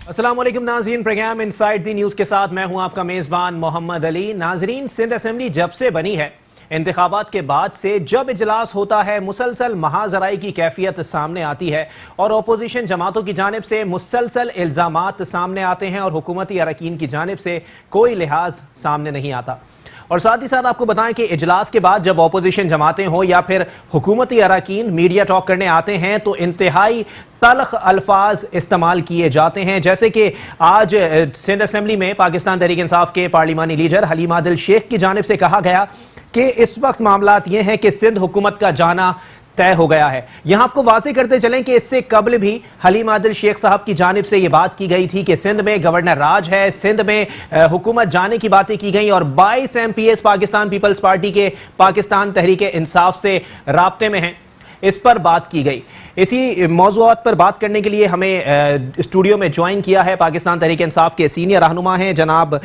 अस्सलाम वालेकुम नाज़रीन, प्रोग्राम इनसाइड दी न्यूज़ के साथ मैं हूं आपका मेज़बान मोहम्मद अली। नाज़रीन, सिंध असेंबली जब से बनी है, इंतखाबात के बाद से जब इजलास होता है मुसलसल महाजराई की कैफियत सामने आती है और अपोजिशन जमातों की जानिब से मुसलसल इल्ज़ामात सामने आते हैं और हुकूमती अरकान की जानिब से कोई लिहाज सामने नहीं आता। और साथ ही साथ आपको बताएं कि इजलास के बाद जब अपोजिशन जमातें हो या फिर हुकूमती अरकान मीडिया टॉक करने आते हैं तो इंतहाई तल्ख अल्फाज इस्तेमाल किए जाते हैं। जैसे कि आज सिंध असेंबली में पाकिस्तान तहरीक इंसाफ के पार्लिमानी लीडर हलीम आदिल शेख की जानिब से कहा गया कि इस वक्त मामलात ये हैं कि सिंध हुकूमत का जाना तय हो गया है। यहां आपको वाज़ेह करते चलें कि इससे कबल भी हलीम आदिल शेख साहब की जानिब से ये बात की गई थी कि सिंध में गवर्नर राज है, सिंध में हुकूमत जाने की बातें की गई और 22 MPs पाकिस्तान पीपल्स पार्टी के पाकिस्तान तहरीक इंसाफ से राब्ते में हैं, इस पर बात की गई। इसी मौज़ूआत पर बात करने के लिए हमें स्टूडियो में ज्वाइन किया है पाकिस्तान तहरीक इंसाफ के सीनियर रहनुमा हैं जनाब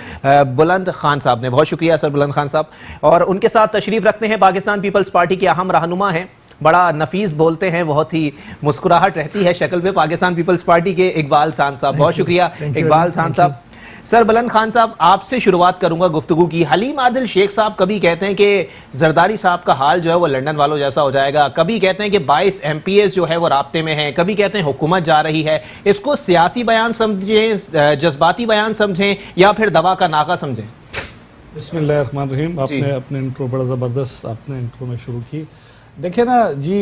बुलंद खान साहब ने। बहुत शुक्रिया सर बुलंद खान साहब। और उनके साथ तशरीफ़ रखते हैं पाकिस्तान पीपल्स पार्टी के अहम रहनुमा हैं, बड़ा नफीस बोलते हैं, बहुत ही मुस्कुराहट रहती है शक्ल पे, पाकिस्तान पीपल्स पार्टी के इकबाल सांद साहब। बहुत शुक्रिया इकबाल सांद साहब। सर बुलंद खान साहब, आपसे शुरुआत करूंगा गुफ्तगू की। हलीम आदिल शेख साहब कभी कहते हैं कि जरदारी साहब का हाल जो है वो लंदन वालों जैसा हो जाएगा, कभी कहते हैं कि 22 MPs जो है वो राब्ते में हैं, कभी कहते हैं हुकूमत जा रही है। इसको सियासी बयान समझें, जज्बाती बयान समझें या फिर दवा का नागा समझें? बिस्मिल्लाहिर्रहमानिर्रहीम। आपने अपने इंट्रो बड़ा ज़बरदस्त आपने इंट्रो में शुरू की। देखिए ना जी,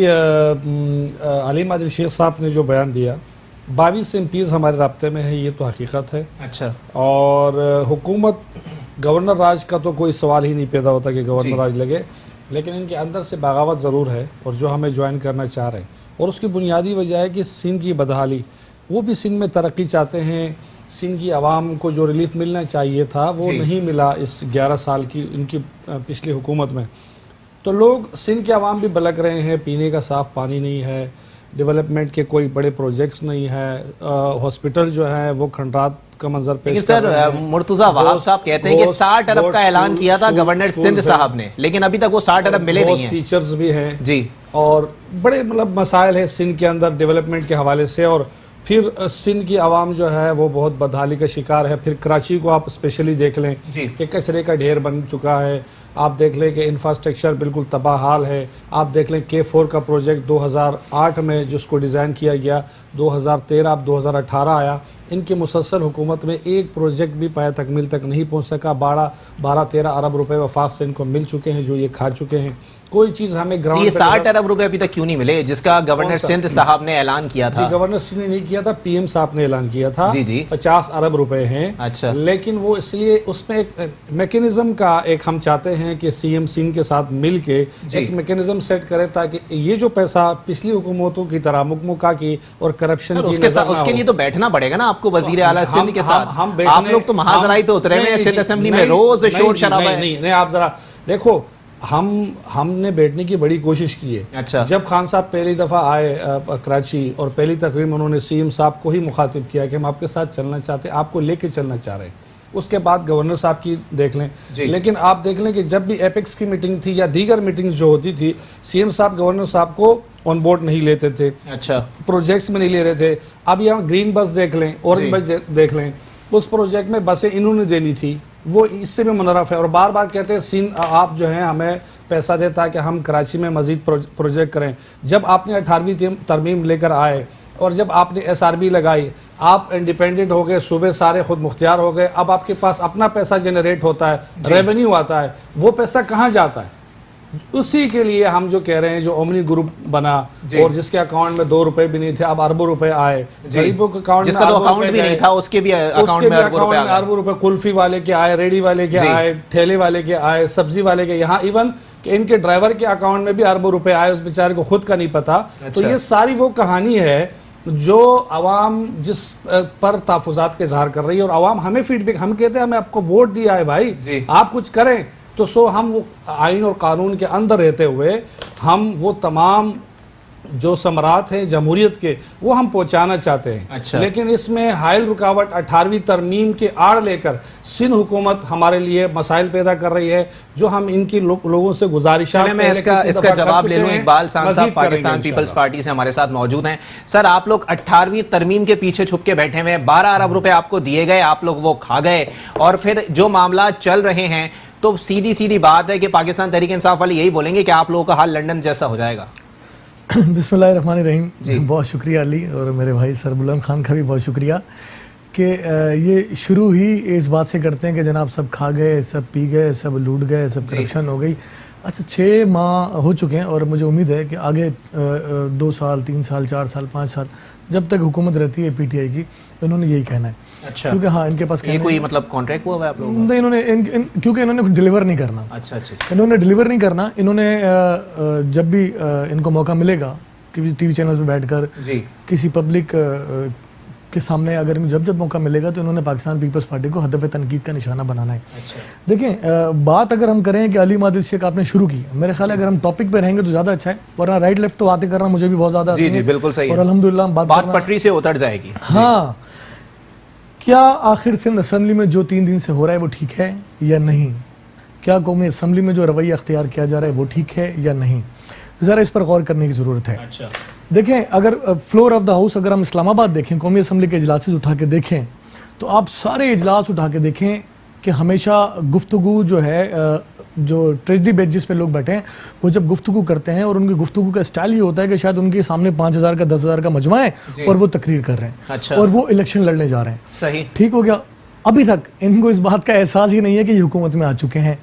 हलीम आदिल शेख साहब ने जो बयान दिया, 22 MPs हमारे राब्ते में है, ये तो हकीकत है। अच्छा। और हुकूमत गवर्नर राज का तो कोई सवाल ही नहीं पैदा होता कि गवर्नर राज लगे, लेकिन इनके अंदर से बगावत ज़रूर है और जो हमें ज्वाइन करना चाह रहे हैं। और उसकी बुनियादी वजह है कि सिंध की बदहाली, वो भी सिंध में तरक्की चाहते हैं। सिंध की आवाम को जो रिलीफ मिलना चाहिए था वो नहीं मिला इस 11 साल की इनकी पिछली हुकूमत में। तो लोग सिंध के आवाम भी बलक रहे हैं, पीने का साफ़ पानी नहीं है, डेवलपमेंट के कोई बड़े प्रोजेक्ट्स नहीं है, हॉस्पिटल जो है वो खंडरात का मंजर पेश कर सर मुर्तजा वहाब साहब कहते हैं कि 60 अरब का ऐलान किया था गवर्नर सिंध साहब ने, लेकिन अभी तक वो 60 अरब मिले नहीं हैं। टीचर्स भी हैं जी, और बड़े मतलब मसाइल है सिंध के अंदर डेवलपमेंट के हवाले से। और फिर सिंध की आवाम जो है वो बहुत बदहाली का शिकार है। फिर कराची को आप स्पेशली देख लें कि कचरे का ढेर बन चुका है। आप देख लें कि इंफ्रास्ट्रक्चर बिल्कुल तबाह हाल है। आप देख लें K4 का प्रोजेक्ट 2008 में जिसको डिज़ाइन किया गया, 2013 अब 2018 आया, इनकी मुसलसल हुकूमत में एक प्रोजेक्ट भी पाया तकमील तक नहीं पहुंच सका। 12-13 अरब रुपए वफाक से इनको मिल चुके हैं जो ये खा चुके हैं। कोई चीज़ हमें ग्राउंड ये 60 अरब रुपए अभी तक क्यों नहीं मिले जिसका गवर्नर सिंध साहब ने ऐलान किया था? जी, गवर्नर सिंध ने नहीं किया था, PM साहब ने ऐलान किया था। जी जी, 50 अरब रुपए हैं। अच्छा। लेकिन वो इसलिए उसमें एक मैकेनिज्म का एक हम चाहते हैं कि CM सिंध के साथ मिल के एक मैकेनिज्म सेट करे ताकि ये जो पैसा पिछली हुकूमतों की तरह मुकमुका की और करप्शन की उसके लिए तो बैठना पड़ेगा ना आपको वजीर आला सिंध के साथ। आप लोग तो महाजराई पे उतरे हुए हैं, सिंध असेंबली में रोज शोर शराबा है। नहीं, आप जरा देखो, हमने बैठने की बड़ी कोशिश की है। अच्छा। जब खान साहब पहली दफ़ा आए कराची और पहली तकरीर में उन्होंने CM साहब को ही मुखातिब किया कि हम आपके साथ चलना चाहते हैं, आपको लेके चलना चाह रहे हैं। उसके बाद गवर्नर साहब की देख लें, लेकिन आप देख लें कि जब भी एपेक्स की मीटिंग थी या दीगर मीटिंग्स जो होती थी, CM साहब गवर्नर साहब को ऑन बोर्ड नहीं लेते थे। अच्छा। प्रोजेक्ट्स में नहीं ले रहे थे। अब यहाँ ग्रीन बस देख लें, ऑरेंज बस देख लें, उस प्रोजेक्ट में बसें इन्होंने देनी थी, वो इससे भी मुनरफ है। और बार बार कहते हैं सिंध आप जो है हमें पैसा दे ताकि हम कराची में मजीद प्रोजेक्ट करें। जब आपने 18वीं तरमीम लेकर आए और जब आपने SRB लगाई, आप इंडिपेंडेंट हो गए, सूबे सारे खुद मुख्तियार हो गए, अब आपके पास अपना पैसा जनरेट होता है, रेवेन्यू आता है, वो पैसा कहाँ जाता है? उसी के लिए हम जो कह रहे हैं, जो ओमनी ग्रुप बना और जिसके अकाउंट में 2 रुपए भी नहीं थे, अब अरबों रुपए आए। गरीबों के अकाउंट में तो अकाउंट भी नहीं था, उसके भी अकाउंट में अरबों रुपए, कुल्फी वाले के आए, रेडी वाले के आए, ठेले वाले के आए, सब्जी वाले के, यहाँ इवन कि इनके ड्राइवर के अकाउंट में भी अरबों रुपए आए, उस बेचारे को खुद का नहीं पता। तो ये सारी वो कहानी है जो आवाम जिस पर तहफ़्फ़ुज़ात के इज़हार कर रही है और आवाम हमें फीडबैक, हम कहते हैं हमें आपको वोट दिया है भाई, आप कुछ करें। तो हम वो आइन और कानून के अंदर रहते हुए हम वो तमाम जो सम्राट हैं जमहूरियत के, वो हम पहुंचाना चाहते हैं। अच्छा। लेकिन इसमें हायल रुकावट 18वीं तरमीम के आड़ लेकर सिंध हुकूमत हमारे लिए मसाइल पैदा कर रही है, जो हम इनकी लोगों से गुजारिशात चलिए मैं इसका जवाब ले लूं। इकबाल सांग साहब पाकिस्तान पीपल्स पार्टी से हमारे साथ मौजूद हैं। सर, आप लोग 18वीं तरमीम के पीछे छुप के बैठे हुए हैं, 12 अरब रुपए आपको दिए गए, आप लोग वो खा गए, और फिर जो मामला चल रहे हैं तो सीधी बात है कि पाकिस्तान तहरीक इंसाफ वाले यही बोलेंगे कि आप लोगों का हाल लंदन जैसा हो जाएगा। बिस्मिल्लाहिर्रहमानिर्रहीम। बहुत शुक्रिया अली, और मेरे भाई सर बुलंद खान का भी बहुत शुक्रिया कि ये शुरू ही इस बात से करते हैं कि जनाब सब खा गए, सब पी गए, सब लूट गए, सब करप्शन हो गई। अच्छा, 6 माह हो चुके हैं और मुझे उम्मीद है कि आगे 2 साल 3 साल 4 साल 5 साल जब तक हुकूमत रहती है पीटीआई की, इन्होंने यही कहना है। अच्छा, क्योंकि हाँ, इनके पास ये कोई मतलब कॉन्ट्रैक्ट हुआ है आप लोगों नहीं, इन्होंने क्योंकि इन्होंने कुछ डिलीवर नहीं करना। अच्छा, इन्होंने डिलीवर नहीं करना। इन्होंने जब भी इनको मौका मिलेगा कि टीवी चैनल्स पे बैठकर किसी पब्लिक के सामने, अगर जब मौका मिलेगा तो इन्होंने पाकिस्तान पीपल्स पार्टी को हदफ तनकीद का निशाना बनाना है। अच्छा। देखें, बात अगर हम करें कि अली मादिल शेख आपने शुरू की, मेरे ख्याल है अगर हम टॉपिक पे रहेंगे तो ज़्यादा अच्छा है, वरना राइट लेफ्ट तो बातें करना मुझे भी बहुत ज़्यादा जी बिल्कुल सही है, और अल्हम्दुलिल्लाह बात पटरी से उतर जाएगी। हाँ, क्या आखिर सिंध असम्बली में जो 3 दिन से हो रहा है वो ठीक है या नहीं? क्या कौमी असम्बली में जो रवैया अख्तियार किया जा रहा है वो ठीक है या नहीं? ज़रा इस पर गौर करने की ज़रूरत है। अच्छा। देखें, अगर फ्लोर ऑफ द हाउस अगर हम इस्लामाबाद देखें, कौमी असम्बली के इजलास उठा के देखें, तो आप सारे इजलास उठा के देखें कि हमेशा गुफ्तगू जो है, जो ट्रेजडी बेंचेस पे लोग बैठे हैं, वो जब गुफ्तगू करते हैं और उनकी गुफ्तगू का स्टाइल ये होता है कि शायद उनके सामने 5,000 का 10,000 का मजमा है और वो तकरीर कर रहे हैं। अच्छा। और वो इलेक्शन लड़ने जा रहे हैं। सही, ठीक हो गया। अभी तक इनको इस बात का एहसास ही नहीं है कि ये हुकूमत में आ चुके हैं,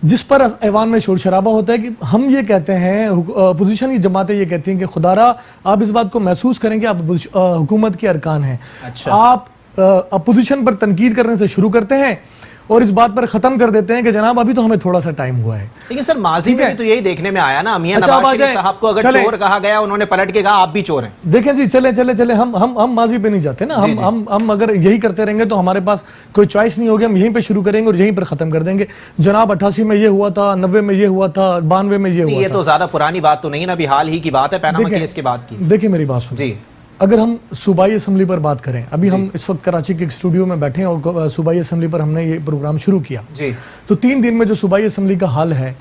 जिस पर ऐवान में शोर शराबा होता है कि हम ये कहते हैं, अपोजिशन की जमातें ये कहती हैं कि खुदारा आप इस बात को महसूस करें कि आप हुकूमत के अरकान हैं। अच्छा। आप अपोजिशन पर तनकीद करने से शुरू करते हैं और इस बात पर खत्म कर देते हैं कि जनाब अभी तो हमें थोड़ा सा टाइम हुआ है। लेकिन सर, माजी में भी तो यही देखने में आया ना, मियां अच्छा, नवाज शरीफ साहब को अगर चोर कहा गया, उन्होंने पलट के कहा आप भी चोर हैं। देखें जी, चले हम माजी पे नहीं जाते ना। हम अगर यही करते रहेंगे तो हमारे पास कोई चॉइस नहीं होगी, हम यहीं पे शुरू करेंगे और यहीं पर खत्म कर देंगे। जनाब 88 में ये हुआ था, 90 में ये हुआ था, 92 में ये हुआ था। ये तो ज्यादा पुरानी बात तो नहीं ना, अभी हाल ही की बात है, पैनामा केस के बाद की। देखिए मेरी बात सुनिए, अगर हम सूबाई असम्बली पर बात करें, अभी हम इस वक्त कराची के एक स्टूडियो में बैठे हैं और सूबाई असम्बली पर हमने ये प्रोग्राम शुरू किया जी। तो 3 दिन में जो सूबाई असम्बली का हाल है,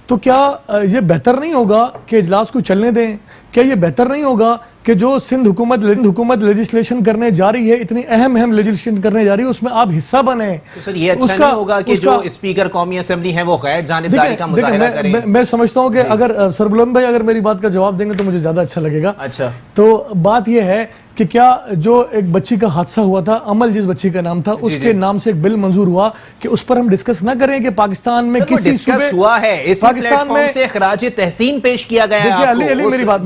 तो क्या ये बेहतर नहीं होगा कि इजलास को चलने दें? क्या ये बेहतर नहीं होगा कि जो सिंध हुकूमत लेजिस्लेशन करने जा रही है, इतनी अहम लेजिस्लेशन करने जा रही है, उसमें आप हिस्सा बने? तो सर, ये अच्छा नहीं होगा कि जो स्पीकर कौमी असम्बली है वो गैर जानिबदारी का मुजाहिरा करें? मैं समझता हूँ कि अगर सरबुलंद भाई अगर मेरी बात का जवाब देंगे तो मुझे ज्यादा अच्छा लगेगा। अच्छा। तो बात यह है कि क्या जो एक बच्ची का हादसा हुआ था, अमल जिस बच्ची का नाम था, उसके नाम से एक बिल मंजूर हुआ कि उस पर हम डिस्कस ना करें कि पाकिस्तान में किसी डिस्कस हुआ है, इसी प्लेटफॉर्म से खराज तहसीन पेश किया गया है आपको। अली मेरी बात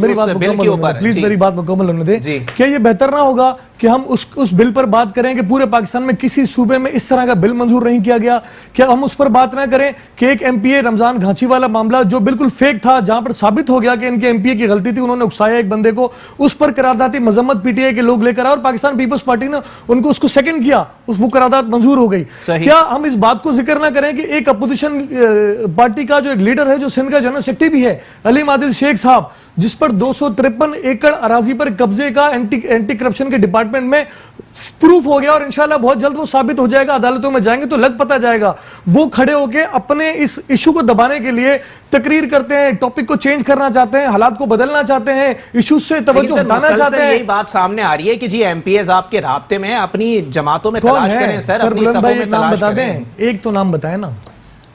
प्लीज मेरी बात मुकम्मल होने दें। क्या ये बेहतर ना होगा कि हम उस बिल पर बात करें कि पूरे पाकिस्तान में किसी सूबे में इस तरह का बिल मंजूर नहीं किया गया? क्या हम उस पर बात ना करें कि एक एमपीए रमजान घांची वाला मामला जो बिल्कुल फेक था, जहां पर साबित हो गया कि इनके एमपीए की गलती थी, उन्होंने उकसाया एक बंदे को, उस पर करारदाती मजम्मत पीटीआई के लोग लेकर आए और पाकिस्तान पीपल्स पार्टी ने उनको उसको सेकंड किया, वो करारदाद मंजूर हो गई। क्या हम इस बात को जिक्र ना करें कि एक अपोजिशन पार्टी का जो एक लीडर है, जो सिंध का जनरल सेक्रेटरी भी है, अली मादिल शेख साहब, जिस पर 253 एकड़ अराजी पर कब्जे का एंटी करप्शन के डिपार्टमेंट में प्रूफ हो गया और इंशाल्लाह बहुत जल्द वो साबित हो जाएगा, अदालतों में जाएंगे तो लग पता जाएगा। वो खड़े होके अपने इस इशू को दबाने के लिए तकरीर करते हैं, टॉपिक को चेंज करना चाहते हैं, हालात को बदलना चाहते हैं, इशू से तवज्जो हटाना चाहते हैं। यही बात सामने आ रही है कि जी एमपीएस आपके राब्ते में, अपनी जमातों में तलाश करें सर, अपनी सफों में तलाश करें। एक तो नाम बताएं ना,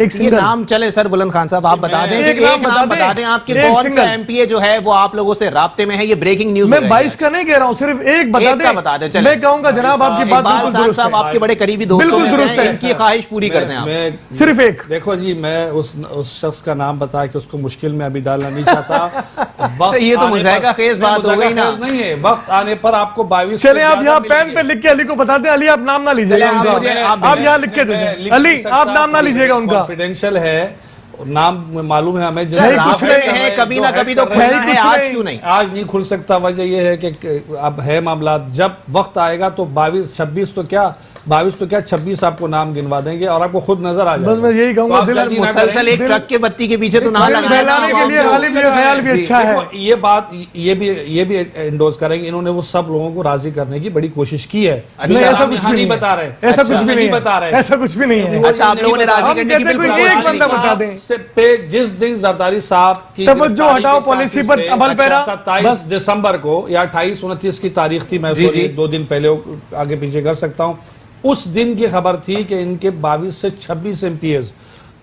एक नाम चले सर बुलंद खान साहब, आप बता दें, एक नाम बता दें आपके कौन सा एमपीए जो है वो आप लोगों से राब्ते में है। ये ब्रेकिंग न्यूज़ मैं 22 का नहीं कह रहा हूं, सिर्फ एक बता दें। मैं कहूंगा जनाब आपकी बात बिल्कुल दुरुस्त है, आपके बड़े करीबी दोस्त बिल्कुल दुरुस्त है, इनकी ख्वाहिश पूरी कर दें आप। सिर्फ एक देखो जी, मैं उस शख्स का नाम बता के उसको मुश्किल में अभी डालना नहीं चाहता। ये तो मुज़ाहिका खेज बात हो गई ना, नहीं है। वक्त आने पर आपको 22 चले आप यहाँ पेन पे लिख के अली को बता दें। अली आप नाम ना लीजिएगा उनका, आप यहाँ लिख के दें। अली आप नाम ना लीजिएगा उनका, कॉन्फिडेंशियल है। नाम मालूम है हमें, कभी ना कभी तो खुलना है, आज क्यों नहीं? आज नहीं खुल सकता। वजह यह है कि अब है मामला, जब वक्त आएगा तो 22-26 तो क्या 26 आपको नाम गिनवा देंगे और आपको खुद नजर आ जाएगा। बस मैं यही कहूंगा, मुसलसल एक ट्रक के बत्ती के पीछे तो ना लगाने के लिए गालिब ये ख्याल भी अच्छा है। ये बात ये भी एंडोर्स करेंगे, इन्होंने वो सब लोगों को राजी करने की बड़ी कोशिश की है। ऐसा कुछ भी नहीं बता रहे, ऐसा कुछ भी नहीं बता रहे, ऐसा कुछ भी नहीं है। अच्छा, आप लोगों ने राजी करने की बिल्कुल एक बंदा बता दें पे जिस दिन जरदारी साहब की तवज्जो हटाओ पॉलिसी पर अमल पैरा 27 दिसंबर को या 28-29 की तारीख थी, मैं 2 दिन पहले आगे पीछे कर सकता हूं, उस दिन की खबर थी कि इनके 22 से 26 एमपीएस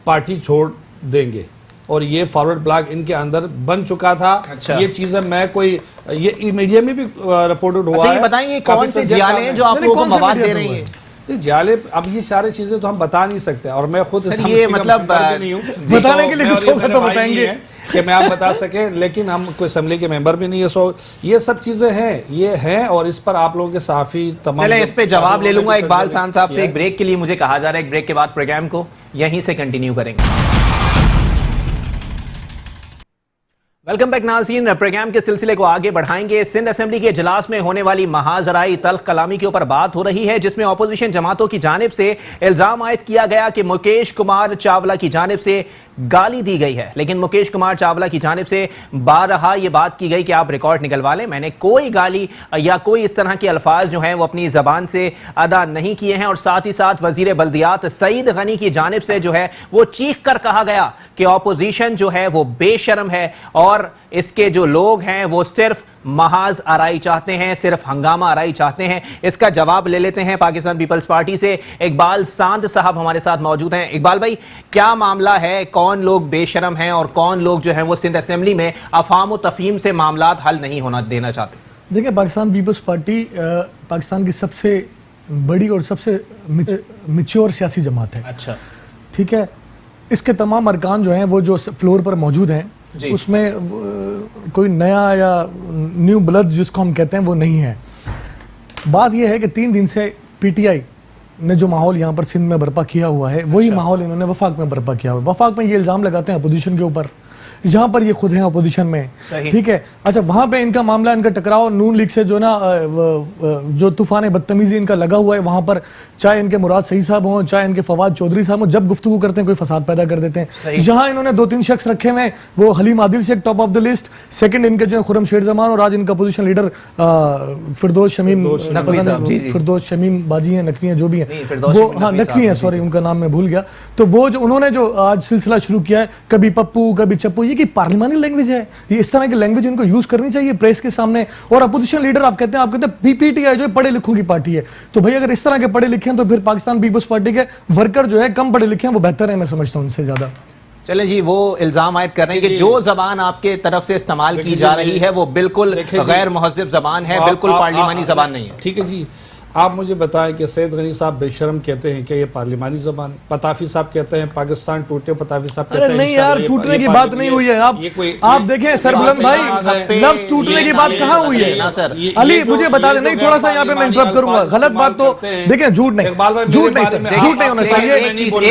पार्टी छोड़ देंगे और ये फॉरवर्ड ब्लॉक इनके अंदर बन चुका था। अच्छा। ये चीजें मैं कोई ये मीडिया में भी रिपोर्टेड हुआ है। ये बताइए कौन से जियाले हैं जो आप लोगों को मवाद दे रही हैं? जाले, अब ये सारी चीजें तो हम बता नहीं सकते और मैं खुद ये मतलब नहीं हूँ बताने के लिए कुछ होगा तो बताएंगे कि मैं आप बता सके, लेकिन हम कोई असेंबली के मेंबर भी नहीं है। सो ये सब चीजें हैं, ये हैं और इस पर आप लोगों के साफी तमाम। चले इस पे जवाब ले लूंगा इकबाल खान साहब से। एक ब्रेक के लिए मुझे कहा जा रहा है, एक ब्रेक के बाद प्रोग्राम को यहीं से कंटिन्यू करेंगे। वेलकम बैक नाज़रीन, प्रोग्राम के सिलसिले को आगे बढ़ाएंगे। सिंध असेंबली के इजलास में होने वाली महाजराई तल्ख कलामी के ऊपर बात हो रही है, जिसमें अपोजिशन जमातों की जानिब से इल्जाम आयद किया गया कि मुकेश कुमार चावला की जानिब से गाली दी गई है। लेकिन मुकेश कुमार चावला की जानिब से बारहा ये बात की गई कि आप रिकॉर्ड निकलवा लें, मैंने कोई गाली या कोई इस तरह के अल्फाज जो हैं वो अपनी जबान से अदा नहीं किए हैं। और साथ ही साथ वजीर बल्दियात सईद गनी की जानिब से जो है वो चीख कर कहा गया कि अपोजिशन जो है वो बेशर्म है और इसके जो लोग हैं वो सिर्फ महाज आराई चाहते हैं, सिर्फ हंगामा आराई चाहते हैं। इसका जवाब ले लेते हैं पाकिस्तान पीपल्स पार्टी से। इकबाल सांद साहब हमारे साथ मौजूद हैं। इकबाल भाई, क्या मामला है, कौन लोग बेशरम हैं और कौन लोग जो हैं वो सिंध असेंबली में अफाम व तफहीम से मामलात हल नहीं होना देना चाहते? देखिए, पाकिस्तान पीपल्स पार्टी पाकिस्तान की सबसे बड़ी और सबसे मैच्योर सियासी जमात है। अच्छा, ठीक है। इसके तमाम अरकान जो हैं वो जो फ्लोर पर मौजूद हैं, उसमें कोई नया या न्यू ब्लड जिसको हम कहते हैं वो नहीं है। बात यह है कि 3 दिन से पीटीआई ने जो माहौल यहाँ पर सिंध में बर्पा किया हुआ है वही माहौल इन्होंने वफाक में बर्पा किया हुआ है। वफाक में ये इल्ज़ाम लगाते हैं अपोजिशन के ऊपर, जहाँ पर ये खुद हैं अपोजिशन में, ठीक है। अच्छा, वहाँ पे इनका मामला, इनका टकराव नून लीग से जो ना जो तूफान बदतमीजी इनका लगा हुआ है, वहाँ पर चाहे इनके मुराद सही साहब हों, चाहे इनके फवाद चौधरी साहब हों, जब गुफ्तगू करते हैं कोई फसाद पैदा कर देते हैं। यहाँ इन्होंने 2-3 शख्स रखे हुए हैं, वो Haleem Adil Sheikh top of the list, second इनके जो है खुरम शेर जमान, और आज इनका अपोजिशन लीडर फिरदौस शमीम बाजी हैं, नकवी हैं, जो भी हैं वो, हाँ नकवी हैं, सॉरी उनका नाम मैं भूल गया। तो वो जो उन्होंने जो आज सिलसिला शुरू किया है, कभी पप्पू कभी चप्पू, ये की पार्लिमानी लैंग्वेज है, ये इस तरह की लैंग्वेज इनको यूज करनी चाहिए प्रेस के सामने। और अपोजिशन लीडर आप कहते हैं पीपीटीआई जो पढ़े लिखों की पार्टी है, तो भाई अगर इस तरह के पढ़े लिखे हैं तो फिर पाकिस्तान पीपल्स पार्टी के वर्कर जो है कम पढ़े लिखे हैं, वो बेहतर है, मैं समझता हूं उनसे ज्यादा। चलें जी, वो इल्जाम आयद कर रहे हैं कि जो जबान आपके तरफ से इस्तेमाल की जा रही है वो बिल्कुल गैर मुहज़्ज़ब जबान है, बिल्कुल पार्लिमानी जबान नहीं है। ठीक है जी, आप मुझे बताएं कि सैयद गनी साहब बेशरम कहते हैं कि ये पार्लिमानी जबान, पताफी साहब कहते हैं पाकिस्तान टूटे, पताफी साहब कहते हैं नहीं यार, टूटने की बात नहीं हुई है। आप देखें सरबुलंद भाई, लफ्ज़ टूटने की बात कहाँ हुई है? अली मुझे बता दें, नहीं थोड़ा सा यहाँ पे मैं इंटरप्ट करूंगा, गलत बात तो देखें, झूठ नहीं होना चाहिए।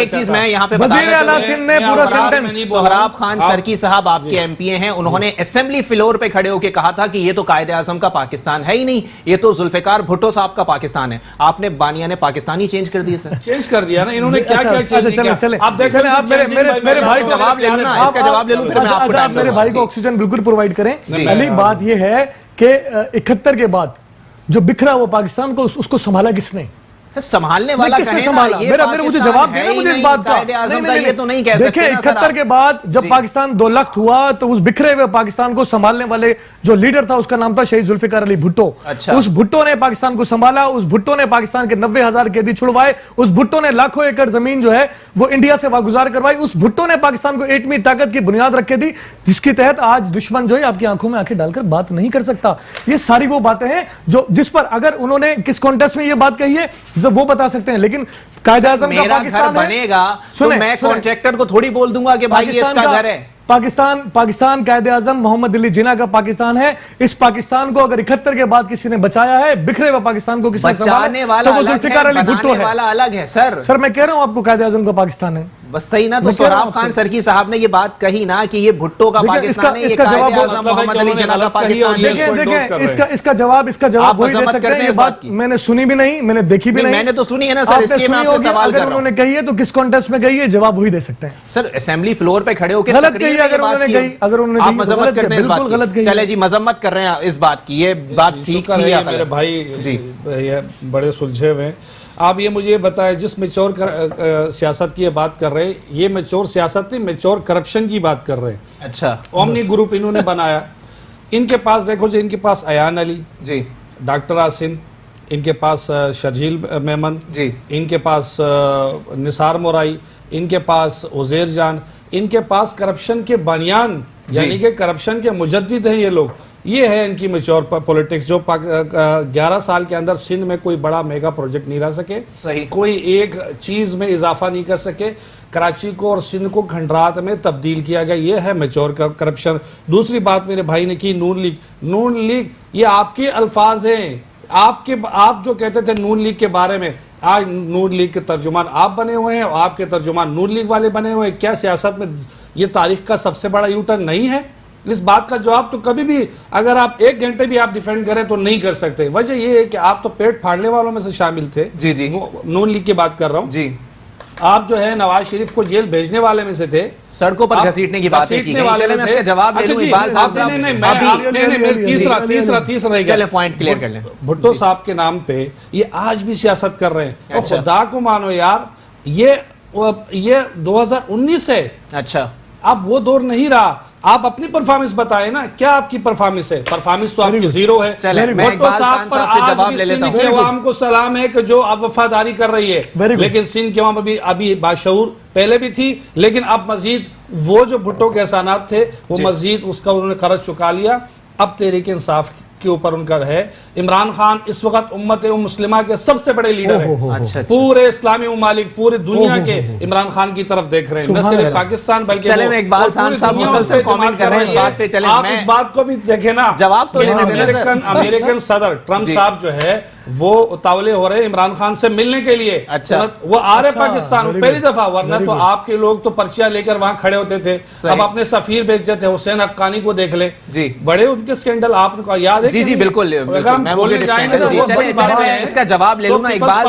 एक चीज मैं यहाँ पे वज़ीर आला सिंध ने पूरा सेंटेंस, सोहराब खान सरकी साहब आपके एमपीए हैं, उन्होंने असेंबली फ्लोर पे खड़े होकर कहा था कि ये तो कायदे आज़म का पाकिस्तान है ही नहीं, ये तो जुल्फिकार भुट्टो साहब का पाकिस्तान है। आपने बानिया ने पाकिस्तानी चेंज कर दिया सर, चेंज कर दिया ना इन्होंने, क्या क्या चेंज किया? आप देखें, आप मेरे भाई को जवाब ले लेना, इसका जवाब ले लूं, फिर मैं आपको आप मेरे भाई को ऑक्सीजन बिल्कुल प्रोवाइड करें। अली, बात ये है कि 71 के बाद जो बिखरा हुआ पाकिस्तान को, उसको संभाला किसने? संभालने वाला किसने संभाला? मेरा मुझे जवाब देना मुझे इस बात का। ये तो नहीं कह सकते। देखिए, 71 के बाद जब पाकिस्तान 2 लाख हुआ तो उस बिखरे हुए पाकिस्तान को संभालने वाले जो लीडर था उसका नाम था शहीद जुल्फिकार अली भुट्टो। अच्छा। उस भुट्टो ने पाकिस्तान को संभाला, उस भुट्टो ने पाकिस्तान के 90,000 कैदी छुड़वाए, उस भुट्टो ने लाखों एकड़ जमीन जो है वो इंडिया से वागुजार करवाई, उस भुट्टो ने पाकिस्तान को एटमी ताकत की बुनियाद रख के दी, जिसके तहत आज दुश्मन जो है आपकी आंखों में आंखें डालकर बात नहीं कर सकता। ये सारी वो बातें हैं जो जिस पर अगर उन्होंने किस कॉन्टेक्स्ट में ये बात कही है तो वो बता सकते हैं, लेकिन कायदे आज़म का पाकिस्तान बनेगा तो मैं कॉन्ट्रैक्टर को थोड़ी बोल दूंगा कि भाई ये इसका घर है। पाकिस्तान कायदे आज़म मोहम्मद अली जिन्ना का पाकिस्तान है। इस पाकिस्तान को अगर 71 के बाद किसी ने बचाया है, बिखरे हुए पाकिस्तान को किसी ने बचाने वाला तो वो जुल्फिकार अली भुट्टो है। वाला अलग है सर। मैं कह रहा हूं आपको कायदे आज़म का पाकिस्तान है। بس صحیح نا. تو سہراب خان سرکی صاحب نے یہ بات کہی نا کہ یہ بھٹو کا پاکستان ہے, یہ قائد اعظم محمد علی جناح کا پاکستان ہے. دیکھیں اس کا جواب وہی دے سکتے ہیں. یہ بات میں نے سنی بھی نہیں, میں نے دیکھی بھی نہیں. میں نے تو سنی ہے نا سر, اس لیے میں آپ سے سوال کر رہا ہوں. اگر انہوں نے کہی ہے تو کس کانٹیکسٹ میں کہی ہے, جواب وہی دے سکتے ہیں. سر اسمبلی فلور پہ کھڑے ہو کے غلط کہی ہے اگر انہوں نے کہی, اگر انہوں نے آپ مذمت کرتے ہیں اس بات کی. چلے جی مذمت کر رہے ہیں اس بات کی, یہ بات سیکھ کی ہے میرے بھائی یہ بڑے سلجھے ہوئے ہیں. آپ یہ مجھے بتائیں, جس میچور سیاست کی بات کر رہے ہیں, یہ میچور سیاست نہیں, میچور کرپشن کی بات کر رہے ہیں. اچھا, اومنی گروپ انہوں نے بنایا. ان کے پاس دیکھو جی, ان کے پاس ایان علی جی, ڈاکٹر آسن, ان کے پاس شرجیل میمن جی, ان کے پاس نثار مورائی, ان کے پاس عزیر جان, ان کے پاس کرپشن کے بنیان یعنی کہ کرپشن کے مجدد ہیں یہ لوگ. یہ ہے ان کی میچور پولیٹکس, جو 11 سال کے اندر سندھ میں کوئی بڑا میگا پروجیکٹ نہیں رہ سکے, کوئی ایک چیز میں اضافہ نہیں کر سکے, کراچی کو اور سندھ کو کھنڈرات میں تبدیل کیا گیا. یہ ہے میچور کرپشن. دوسری بات میرے بھائی نے کی نون لیگ یہ آپ کے الفاظ ہیں. آپ جو کہتے تھے نون لیگ کے بارے میں, آج نون لیگ کے ترجمان آپ بنے ہوئے ہیں, اور آپ کے ترجمان نون لیگ والے بنے ہوئے ہیں. کیا سیاست میں یہ تاریخ کا سب سے بڑا یو ٹرن نہیں ہے؟ اس بات کا جواب تو کبھی بھی اگر آپ 1 گھنٹے بھی آپ ڈیفینڈ کریں تو نہیں کر سکتے. وجہ یہ ہے کہ آپ تو پیٹ پھاڑنے والوں میں سے شامل تھے. جی جی, نون لیگ کی بات کر رہا ہوں جی. آپ جو ہے نواز شریف کو جیل بھیجنے والے میں سے تھے, سڑکوں پر گھسیٹنے کی باتیں کی گئی. چلیں میں اس کا جواب لے لوں. اقبال صاحب تیسرا چلیں پوائنٹ کلیئر کر لیں. بھٹو صاحب کے نام پہ یہ آج بھی سیاست کر رہے ہیں, اور خدا کو مانو یار, یہ 2019 ہے. اچھا, اب وہ دور نہیں رہا. آپ اپنی پرفارمنس بتائیں نا, کیا آپ کی پرفارمنس ہے؟ پرفارمنس تو آپ کی زیرو ہے. بھٹو صاحب پر آج بھی سندھ کے عوام کو سلام ہے کہ جو اب وفاداری کر رہی ہے, لیکن سندھ کے عوام ابھی باشعور پہلے بھی تھی, لیکن اب مزید وہ جو بھٹو کے احسانات تھے وہ مزید اس کا انہوں نے قرض چکا لیا. اب تحریک انصاف کے اوپر ان کا ہے. عمران خان اس وقت امت مسلمہ کے سب سے بڑے لیڈر ہیں. پورے اسلامی ممالک پورے دنیا کے عمران خان کی طرف دیکھ رہے ہیں, نہ صرف پاکستان بلکہ اقبال صاحب مسلسل کامنٹ کر رہے ہیں اس بات پہ. چلیں آپ اس بات کو بھی دیکھیں نا, جواب تو امریکن صدر ٹرمپ صاحب جو ہے وہ اتاولے ہو رہے ہیں عمران خان سے ملنے کے لیے. وہ آ رہے پاکستان پہلی دفعہ, ورنہ تو آپ کے لوگ تو پرچیاں لے کر وہاں کھڑے ہوتے تھے. اب اپنے سفیر بھیج دیتے, حسین حقانی کو دیکھ لیں, بڑے ان کے سکینڈل آپ کو یاد ہے. جی جی بالکل, اس کا جواب لے لوں نا. اقبال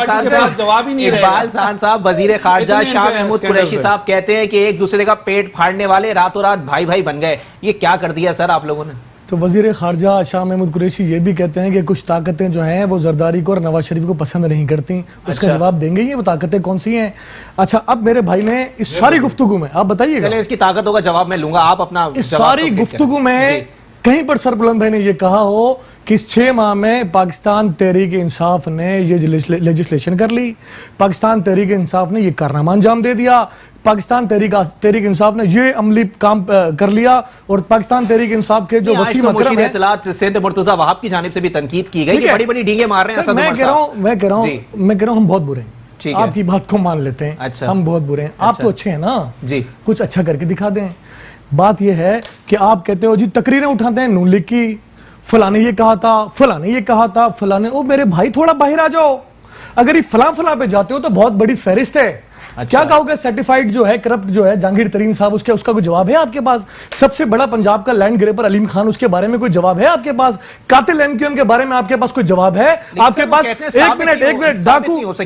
صاحب وزیر خارجہ شاہ محمود قریشی صاحب کہتے ہیں کہ ایک دوسرے کا پیٹ پھاڑنے والے راتوں رات بھائی بھائی بن گئے. یہ کیا کر دیا سر آپ لوگوں نے؟ تو وزیر خارجہ شاہ محمود قریشی یہ بھی کہتے ہیں کہ کچھ طاقتیں جو ہیں وہ زرداری کو اور نواز شریف کو پسند نہیں کرتی. اس کا جواب دیں گے یہ وہ طاقتیں کون سی ہیں؟ اچھا, اب میرے بھائی نے اس ساری گفتگو میں آپ بتائیے. چلیں اس کی طاقتوں کا جواب میں لوں گا, آپ اپنا اس ساری گفتگو میں کہیں پر سربلند بھائی نے یہ کہا ہو کہ اس 6 ماہ میں پاکستان تحریک انصاف نے یہ لیجسلیشن کر لی, پاکستان تحریک انصاف نے یہ کارنامہ انجام دے دیا, پاکستان تحریک انصاف نے یہ عملی کام کر لیا, اور پاکستان تحریک انصاف کے جو وسیع مکرم ہے اطلاعات سندھ مرتضیٰ وہاب کی جانب سے بھی تنقید کی گئی کہ بڑی بڑی ڈینگیں مار رہے ہیں اسد عمر صاحب. میں کہہ رہا ہوں ہم بہت برے ہیں, آپ کی بات کو مان لیتے ہیں, ہم بہت برے ہیں, آپ تو اچھے ہیں نا, کچھ اچھا کر کے دکھا دیں. بات یہ ہے کہ آپ کہتے ہو جی تقریریں اٹھاتے ہیں نون لیگ کی, فلاں نے یہ کہا تھا, فلاں نے یہ کہا تھا, فلاں نے, او میرے بھائی تھوڑا باہر آ جاؤ. اگر یہ فلاں پہ جاتے ہو تو بہت بڑی فہرست ہے. کیا کہو گے سرٹیفائیڈ جو ہے کرپٹ جو ہے جہانگیر ترین صاحب, اس کا کوئی جواب ہے آپ کے پاس؟ سب سے بڑا پنجاب کا لینڈ گریپر علیم خان, اس کے بارے میں کوئی جواب ہے آپ کے پاس؟ قاتل ایم کیو ایم کے بارے میں آپ کے پاس کوئی جواب ہے آپ کے پاس؟ ایک منٹ,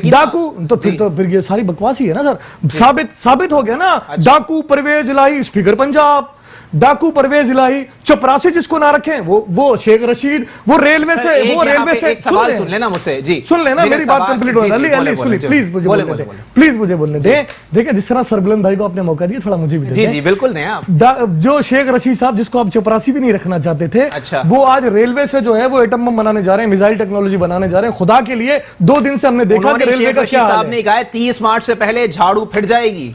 ڈاکو تو پھر یہ ساری بکواس ہی ہے نا سر. ثابت ہو گیا نا, ڈاکو پرویز الہی اسپیکر پنجاب, ڈاکو پرویز الہی چپراسی جس کو نہ رکھیں وہ شیخ رشید, وہ ریلوے سے. ایک سوال سن لینا مجھ سے, جی سن لینا, میری بات کمپلیٹ ہو رہی ہے, پلیز مجھے بولنے دیں. دیکھیں جس طرح سربلند بھائی کو آپ نے موقع دیا, تھوڑا مجھے بھی دیں. جی بالکل دیں آپ. جو شیخ رشید صاحب جس کو آپ چپراسی بھی نہیں رکھنا چاہتے تھے, وہ آج ریلوے سے جو ہے وہ ایٹم بم بنانے جا رہے ہیں, میزائل ٹیکنالوجی بنانے جا رہے ہیں. خدا کے لیے 2 دن سے ہم نے دیکھا کہ ریلوے کا کیا حال ہے. صاحب نے کہا 30 مارچ سے پہلے جھاڑو پھٹ جائے گی.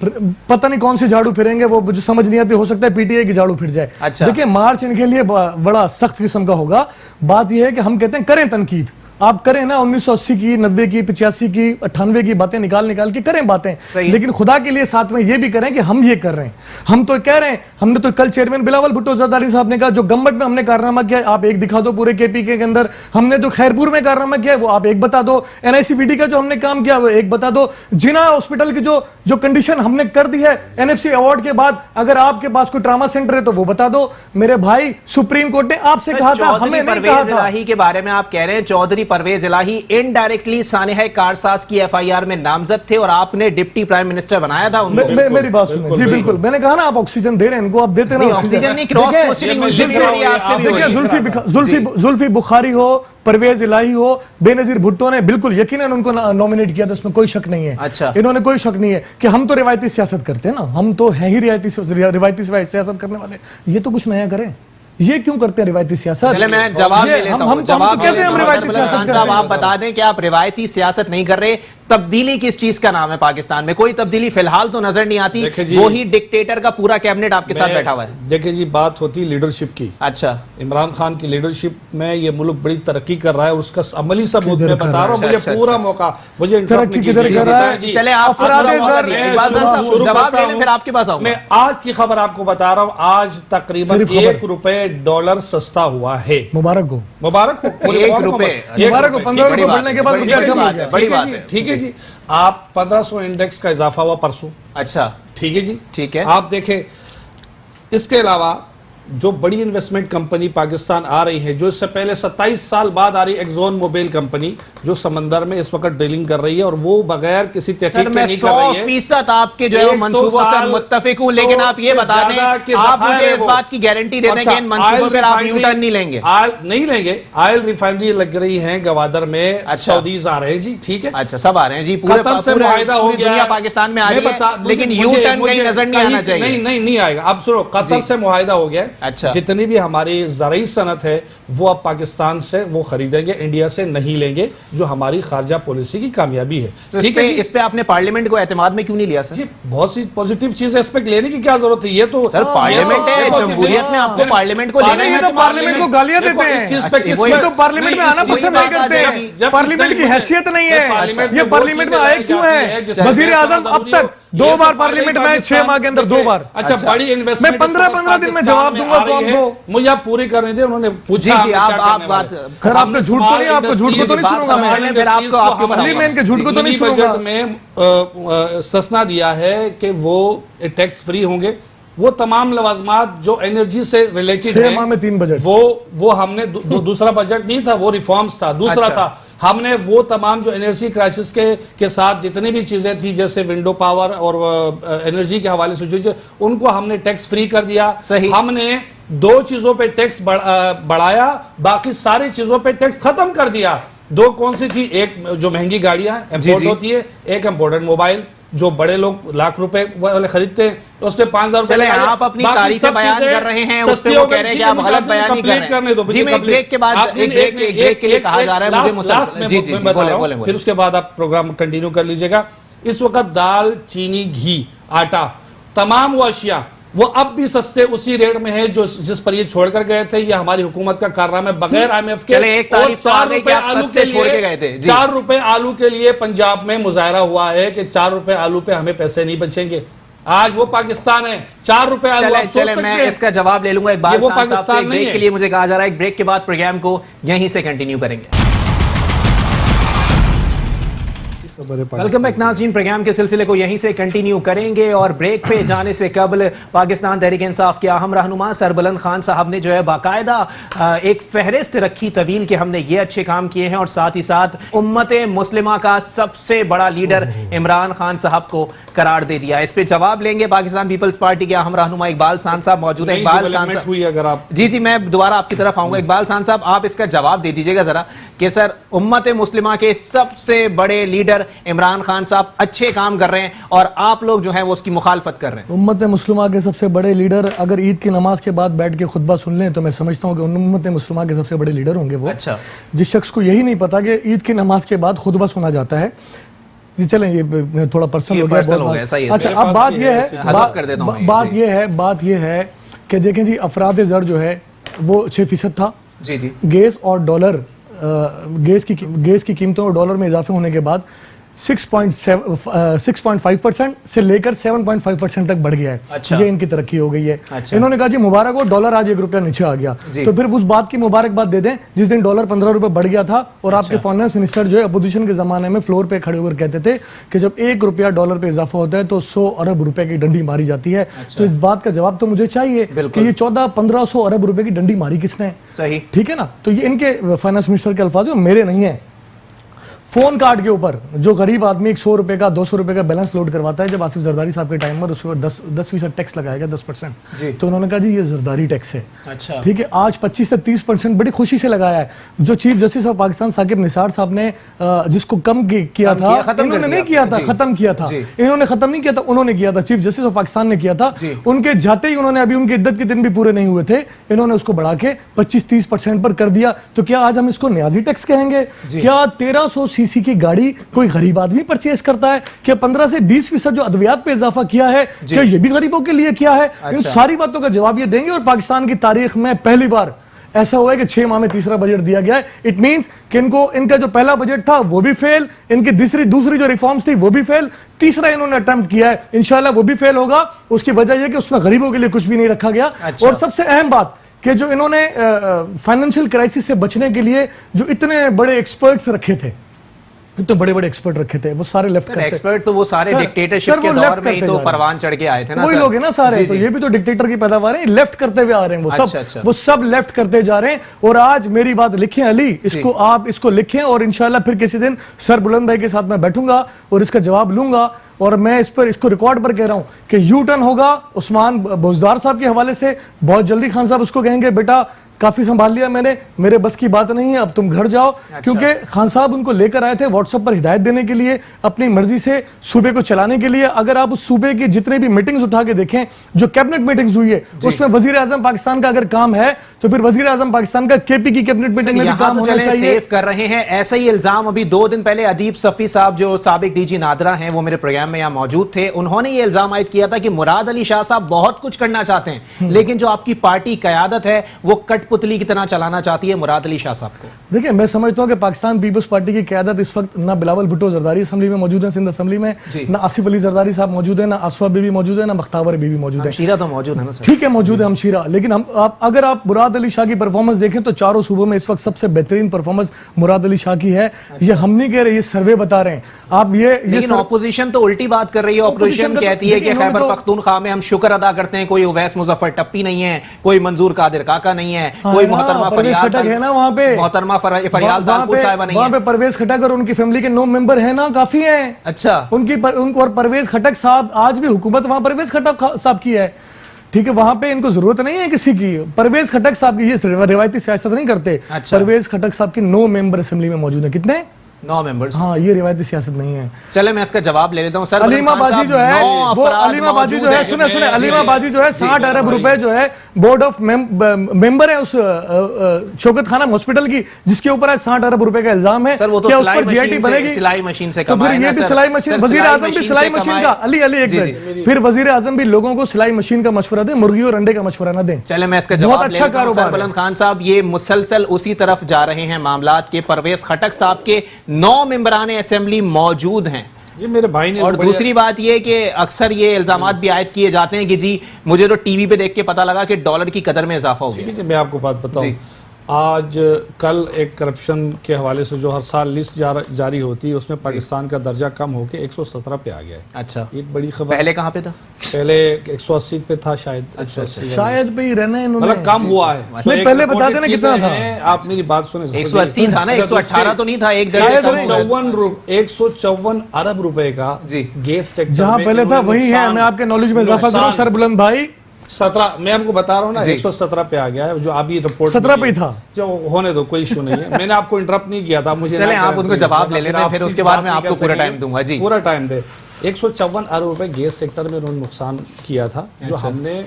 پتہ نہیں کون سے جھاڑو پھریں گے, وہ مجھے سمجھ نہیں آتی, ہو سکتا ہے پی ٹی آئی کی جھاڑو پھٹ جائے. دیکھیں مارچ ان کے لیے بڑا سخت قسم کا ہوگا. بات یہ ہے کہ ہم کہتے ہیں کریں تنقید, آپ کریں نا 1980 کی 90 کی 85 کی 98 کی باتیں نکال کے کریں باتیں, لیکن خدا کے لیے ساتھ میں یہ بھی کریں کہ ہم یہ کر رہے ہیں. ہم تو کہہ رہے ہیں, ہم نے تو کل چیئرمین بلاول بھٹو زرداری صاحب نے کہا جو گورنمنٹ میں ہم نے کارنامہ کیا آپ ایک دکھا دو پورے کے پی کے اندر, ہم نے جو خیرپور میں کارنامہ کیا وہ آپ ایک بتا دو, این آئی سی بی ڈی کا جو ہم نے کام کیا وہ ایک بتا دو, جنا ہاسپٹل کی جو کنڈیشن ہم نے کر دی ہے این ایف سی ایوارڈ کے بعد, اگر آپ کے پاس کوئی ٹراما سینٹر ہے تو وہ بتا دو. میرے بھائی سپریم کورٹ نے آپ سے کہا تھا, ہمیں نہیں کہا تھا. الہی کے بارے میں آپ کہہ رہے ہیں چودھری پرویز الہی انڈائریکٹلی سانحہ کارساز کی ایف آئی آر میں نامزد تھے اور آپ نے ڈپٹی پرائم منسٹر بنایا تھا ان کو. میری بات سنیں جی, بالکل میں نے کہا نا آپ آکسیجن دے رہے ہیں ان کو, آپ دیتے نا آکسیجن نہیں, کراس کوسچننگ ان سے بھی ہو رہی ہے, آپ سے بھی ہو رہی ہے. زلفی بخاری ہو, پرویز الہی ہو, بے نظیر بھٹو نے بالکل یقیناً ان کو نومینیٹ کیا تھا, اس میں کوئی شک نہیں ہے. اچھا, انہوں نے کوئی شک نہیں ہے کہ ہم تو روایتی سیاست کرتے ہیں نا, ہم تو ہیں ہی روایتی سیاست کرنے والے, یہ تو کچھ نیا کریں. یہ کیوں کرتے ہیں روایتی سیاست؟ چلے میں جواب لے لیتا ہوں, جواب لے لیتا ہوں. آپ بتا دیں کہ آپ روایتی سیاست نہیں کر رہے, تبدیلی کس چیز کا نام ہے پاکستان میں؟ کوئی تبدیلی فی الحال تو نظر نہیں آتی, وہی ڈکٹیٹر کا پورا کیبنٹ آپ کے ساتھ بیٹھا ہوا ہے. دیکھیں جی, بات ہوتی لیڈرشپ کی. اچھا, عمران خان کی لیڈرشپ میں یہ ملک بڑی ترقی کر رہا ہے, اور اس کا عملی ثبوت میں بتا رہا ہوں, مجھے پورا موقع, مجھے ترقی کدھر کر رہا ہے. چلے آپ جواب لے لیں پھر آپ کے پاس آؤں. میں آج کی خبر آپ کو بتا رہا ہوں, آج تقریباً $1 سستا ہوا ہے. مبارک ہو, مبارک ہو. مبارک ہو, 15 روپے بڑھنے کے بعد بڑی بات ہے. ٹھیک ہے جی, آپ 1500 انڈیکس کا اضافہ ہوا پرسوں. اچھا, ٹھیک ہے جی, ٹھیک ہے. آپ دیکھیں اس کے علاوہ جو بڑی انویسٹمنٹ کمپنی پاکستان آ رہی ہے, جو اس سے پہلے 27 سال بعد آ رہی ایکزون موبائل کمپنی, جو سمندر میں اس وقت ڈیلنگ کر رہی ہے, اور وہ بغیر کسی تحقیق کے نہیں کر رہی ہے. 100% آپ کے جو ہے منصوبوں سے متفق ہوں, لیکن آپ یہ بتا دیں, آپ مجھے اس بات کی گارنٹی دے دیں کہ ان منصوبوں پر آپ یو ٹرن نہیں لیں گے. نہیں لیں گے. آئل ریفائنری لگ رہی ہیں گوادر میں, سعودیز آ رہے ہیں جی, ٹھیک ہے. اچھا, سب آ رہے ہیں جی, قطر سے معاہدہ ہو گیا, پاکستان میں آ رہی ہے, لیکن یو ٹرن کہیں نظر نہیں آنا چاہیے. نہیں آئے گا. اب سنو, قطر سے معاہدہ ہو گیا, جتنی بھی ہماری زرعی صنعت ہے وہ اب پاکستان سے وہ خریدیں گے, انڈیا سے نہیں لیں گے, جو ہماری خارجہ پالیسی کی کامیابی ہے. اس پہ آپ نے پارلیمنٹ کو اعتماد میں کیوں نہیں لیا سر؟ بہت سی پوزیٹیو چیزیں اس پہ لینے کی کیا ضرورت ہے؟ یہ تو سر پارلیمنٹ ہے, جمہوریت میں آپ کو پارلیمنٹ کو لینا ہے. پارلیمنٹ کو گالیاں دیتے ہیں, اس چیز پہ وہ تو پارلیمنٹ میں آنا پسند نہیں کرتے ہیں, پارلیمنٹ کی حیثیت نہیں ہے. یہ پارلیمنٹ میں آئے کیوں ہیں؟ وزیر اعظم اب تک 2 بار پارلیمنٹ میں 6 ماہ کے اندر 2 بار. اچھا, بڑی انویسٹمنٹ میں 15 دن میں جواب دوں گا تو آپ کو. مجھے آپ پوری کرنے دیں, انہوں نے پوچھا. جی آپ بات سر, آپ نے جھوٹ تو نہیں, آپ کو جھوٹ کو تو نہیں سنوں گا میں, پھر آپ کو میں ان کے جھوٹ کو تو نہیں سنوں گا. بجٹ میں استثنا دیا ہے کہ وہ ٹیکس فری ہوں گے, وہ تمام لوازمات جو انرجی سے ریلیٹڈ ہیں, 6 ماہ میں 3 بجٹ, وہ ہم نے دوسرا بجٹ نہیں تھا, وہ ریفارمز تھا, دوسرا تھا. ہم نے وہ تمام جو انرجی کرائسس کے ساتھ جتنی بھی چیزیں تھی, جیسے ونڈو پاور اور انرجی کے حوالے سے جو ان کو ہم نے ٹیکس فری کر دیا. ہم نے 2 چیزوں پہ ٹیکس بڑھایا, باقی ساری چیزوں پہ ٹیکس ختم کر دیا. 2 کون سی تھی؟ ایک جو مہنگی گاڑیاں امپورٹ ہوتی ہے, ایک امپورٹڈ موبائل جو بڑے لوگ لاکھ روپے والے خریدتے ہیں, اس پہ 5000 روپے. آپ اپنی تعریفیں بیان کر رہے ہیں, اس پہ وہ کہہ رہے ہیں کہ آپ غلط بیان نہیں کر رہے ہیں. جی, میں ایک بریک کے بعد ایک بریک کے لیے کہا جا رہا ہے مجھے مسلسل. جی بولیں, پھر اس کے بعد آپ پروگرام کنٹینیو کر لیجئے گا. اس وقت دال, چینی, گھی, آٹا, تمام وہ اشیاء وہ اب بھی سستے اسی ریٹ میں ہے جس پر یہ چھوڑ کر گئے تھے. یہ ہماری حکومت کا کارنامہ ہے بغیر IMF کے. 4 روپے آلو کے لیے پنجاب میں مظاہرہ ہوا ہے کہ 4 روپے آلو پہ ہمیں پیسے نہیں بچیں گے. آج وہ پاکستان ہے, 4 روپے آلو. چلے میں اس کا جواب لے لوں گا. اقبال صاحب سے بریک کے لیے مجھے کہا جا رہا ہے, ایک بریک کے بعد پروگرام کو یہیں سے کنٹینیو کریں گے. ویلکم بیک ناظرین, پروگرام کے سلسلے کو یہیں سے کنٹینیو کریں گے, اور بریک پہ جانے سے قبل پاکستان تحریک انصاف کے اہم رہنما سربلند خان صاحب نے جو ہے باقاعدہ ایک فہرست رکھی طویل کہ ہم نے یہ اچھے کام کیے ہیں, اور ساتھ ہی ساتھ امت مسلمہ کا سب سے بڑا لیڈر عمران خان صاحب کو قرار دے دیا. اس پہ جواب لیں گے پاکستان پیپلز پارٹی کے اہم رہنما اقبال سان صاحب موجود ہیں. اقبال سان صاحب, جی میں دوبارہ آپ کی طرف آؤں گا. اقبال سان صاحب, آپ اس کا جواب دے دیجیے گا ذرا کہ سر امت مسلمہ کے سب سے بڑے لیڈر عمران خان صاحب اچھے کام کر رہے ہیں, اور آپ لوگ جو ہیں وہ اس کی مخالفت کر رہے ہیں. امت مسلمہ کے سب سے بڑے لیڈر اگر عید کی نماز کے بعد بیٹھ کے خطبہ سن لیں تو میں سمجھتا ہوں کہ امت مسلمہ کے سب سے بڑے لیڈر ہوں گے وہ. اچھا, جس شخص کو یہی نہیں پتا کہ عید کی نماز کے بعد خطبہ سنا جاتا ہے. جی چلیں, یہ تھوڑا پرسنل ہو گیا. اچھا, اب بات یہ ہے کہ دیکھیں جی, افراد زر جو ہے وہ 6% تھا. جی, گیس اور ڈالر गैस की कीमतों और डॉलर में इजाफे होने के बाद 6.5% से लेकर 7.5% तक बढ़ गया है। अच्छा। ये इनकी तरक्की हो गई है। अच्छा। इन्होंने कहा जी मुबारक हो, डॉलर आज 1 रुपया नीचे आ गया, तो फिर उस बात की मुबारकबाद दे दें जिस दिन डॉलर 15 रुपए बढ़ गया था और आपके फाइनेंस मिनिस्टर जो है अपोजिशन के जमाने में फ्लोर पे खड़े होकर कहते थे कि जब 1 रुपया डॉलर पे इजाफा होता है तो 100 अरब रुपए की डंडी मारी जाती है। तो इस बात का जवाब तो मुझे चाहिए कि ये 1400-1500 अरब रुपए की डंडी मारी किसने? सही, ठीक है ना? तो ये इनके फाइनेंस मिनिस्टर के अल्फाज मेरे नहीं है। फोन कार्ड के ऊपर जो गरीब आदमी 100 रुपए का 200 रुपए का बैलेंस लोड करवाता है, जब आसिफ जरदारी साहब के टाइम पर उसके ऊपर 10% टैक्स लगाएगा, 10%, तो उन्होंने कहा जी ये जरदारी टैक्स है। अच्छा। ठीक है, आज 25 से 30% बड़ी खुशी से लगाया है। जो chief justice of Pakistan Saqib Nisar sahab ने जिसको कम किया था, इन्होंने नहीं किया था, खत्म किया था, इन्होंने खत्म नहीं किया था, उन्होंने किया था, चीफ जस्टिस ऑफ पाकिस्तान ने किया था। उनके जाते ही उन्होंने, अभी उनके इद्दत के दिन भी पूरे नहीं हुए थे, इन्होंने उसको बढ़ा के 25-30% पर कर दिया। तो क्या आज हम इसको न्याजी टैक्स कहेंगे? क्या 1300 सीसी की गाड़ी कोई गरीब आदमी परचेज करता है? क्या 15 से 20% जो अद्वियात पे इजाफा किया है, क्या ये भी गरीबों के लिए किया है? इन सारी बातों का जवाब ये देंगे। और पाकिस्तान की तारीख में पहली बार ऐसा हुआ है कि 6 माह में तीसरा बजट दिया गया है। इट मींस कि इनका जो पहला बजट था वो भी फेल, इनकी दूसरी जो रिफॉर्म्स थी वो भी फेल, तीसरा इन्होंने अटेम्प्ट किया है, इंशाल्लाह वो भी फेल होगा। उसकी वजह यह कि उसमें गरीबों के लिए कुछ भी नहीं रखा गया। और सबसे अहम बात कि जो इन्होंने फाइनेंशियल क्राइसिस से बचने के लिए जो इतने बड़े एक्सपर्ट्स रखे थे, इतने बड़े एक्सपर्ट रखे थे, वो सारे लेफ्ट करते। एक्सपर्ट तो वो सारे डिक्टेटरशिप के दौर में ही तो परवान चढ़ के आए थे ना, वही लोग हैं ना सारे। तो ये भी तो डिक्टेटर की पैदावार है, लेफ्ट करते हुए आ रहे हैं वो सब। वो सब लेफ्ट करते जा रहे हैं। और आज मेरी बात लिखें अली, इसको आप इसको लिखें और इंशाल्लाह फिर किसी दिन सर बुलंद भाई के साथ मैं बैठूंगा और इसका जवाब लूंगा। और मैं इसको रिकॉर्ड पर कह रहा हूं कि यू टर्न होगा उस्मान बोजदार साहब के हवाले से। बहुत जल्दी खान साहब उसको कहेंगे बेटा काफी संभाल लिया मैंने, मेरे बस की बात नहीं है, अब तुम घर जाओ। क्योंकि खान साहब उनको लेकर आए थे व्हाट्सएप पर हिदायत देने के लिए, अपनी मर्जी से सूबे को चलाने के लिए। अगर आप उस सूबे की जितने भी मीटिंग्स उठा के देखें, जो कैबिनेट मीटिंग्स हुई है, उसमें वजीर आजम पाकिस्तान का अगर काम है तो फिर वजीर आजम पाकिस्तान का केपी की कैबिनेट मीटिंग में भी काम होना चाहिए। सेव कर रहे हैं ऐसा ही इल्जाम अभी 2 दिन पहले अदीब सफी साहब जो साबिक डीजी नादरा हैं, वो मेरे प्रोग्राम में यहाँ मौजूद थे। उन्होंने ये इल्जाम आयद किया था कि मुराद अली शाह साहब बहुत कुछ करना चाहते हैं, लेकिन जो आपकी पार्टी क़यादत है वो कठपुतली की तरह चलाना चाहती है मुराद अली शाह साहब को। देखिए, मैं समझता हूं कि पाकिस्तान पीपल्स पार्टी की क़यादत इस वक्त ना बिलावल भुट्टो जरदारी असेंबली में मौजूद है, सिंध असेंबली में, ना आसिफ अली जरदारी साहब मौजूद है, ना असफा बीबी मौजूद है, ना बख्तावर बीबी मौजूद है। हमशीरा तो मौजूद है ना सर? ठीक है, मौजूद है हमशीरा। लेकिन अगर आप मुराद अली शाह की परफॉर्मेंस देखें तो चारों सूबों में इस वक्त सबसे बेहतरीन परफॉर्मेंस मुराद अली शाह की है। ये हम नहीं कह रहे, ये सर्वे बता रहे हैं। आप लेकिन ऑपोजिशन तो उल्टी बात कर रही है। ऑपोजिशन कहती है कि खैबर पख्तूनख्वा में हम शुक्र अदा करते हैं, कोई उवैस मुजफ्फर टप्पी नहीं है, कोई मंजूर कादिर काका नहीं है, कोई मोहतरमा फरियाद है ना वहाँ पे, मोहतरमा फरियाद तालपुर साहिबा नहीं है, वहाँ पे परवेज खटक और उनकी फैमिली के 9 मेंबर हैं ना, काफी हैं। अच्छा, और परवेज खटक साहब, आज भी हुकूमत वहाँ परवेज खटक साहब की है। ठीक है, वहां पे इनको जरूरत नहीं है किसी की। परवेज खटक साहब की, ये रिवायती सियासत नहीं करते। अच्छा। परवेज खटक साहब के 9 मेंबर असेंबली में मौजूद है। कितने? 9 मेंबर्स। हाँ, ये रिवायती सियासत नहीं है। चले मैं इसका जवाब ले लेता हूँ सर। अलीमा बाजी जो है, वो अलीमा बाजी जो है, सुने अलीमा बाजी जो है 60 अरब रुपए जो है बोर्ड ऑफ मेंबर है उस शौकत खानम हॉस्पिटल की, जिसके ऊपर आज 60 अरब रुपए का इल्जाम है। सर वो तो जीआईटी बनेगी, सिलाई मशीन से कमाए ना सर। सिलाई मशीन, वजीर आजम भी सिलाई मशीन का, अली एक मिनट, फिर वजीर आजम भी लोगों को सिलाई मशीन का मशवरा दे, मुर्गी और अंडे का मशवरा ना दे। चले मैं इसका जवाब ले लेता हूं सर बुलंद खान साहब। ये मुसलसल उसी तरफ जा रहे हैं मामलात के। परवेज खटक साहब के 9 मेंबरान असेंबली मौजूद हैं जी, मेरे भाई ने। और दूसरी बात ये कि अक्सर ये इल्जामात भी आयद किए जाते हैं कि जी मुझे तो टीवी पे देख के पता लगा कि डॉलर की कदर में इजाफा हो गया। मैं आपको बात बताऊं, आज कल एक करप्शन के हवाले से जो हर साल लिस्ट जारी होती है, उसमें पाकिस्तान का दर्जा कम होकर 117 पे आ गया है। अच्छा, एक बड़ी खबर। पहले कहाँ पे था? पहले 180 पे था शायद। अच्छा, शायद पे ही रहना है इन्होंने, मतलब कम हुआ है। पहले बता देना कितना था। आप मेरी बात सुने, 180 था ना, 118 तो नहीं था। 154 अरब रुपए का गैस चेक जहाँ पहले था वही है। मैं आपके नॉलेज में इजाफा करूँ सर बुलंद भाई, 17, मैं आपको बता रहा हूँ ना, 117 पे आ गया है। जो अभी रिपोर्ट 17 पे था, जो होने दो, कोई इशू नहीं है। मैंने आपको इंटरप्ट नहीं किया था। मुझे चले आप उनको जवाब ले लेते हैं, फिर उसके बाद मैं आपको पूरा टाइम दूंगा। जी, पूरा टाइम दे। 154 अरब रुपए गैस सेक्टर में उन्होंने नुकसान किया था, जो हमने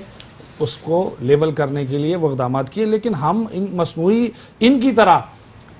उसको लेवल करने के लिए वो इक़दाम किए। लेकिन हम मसनूई इनकी तरह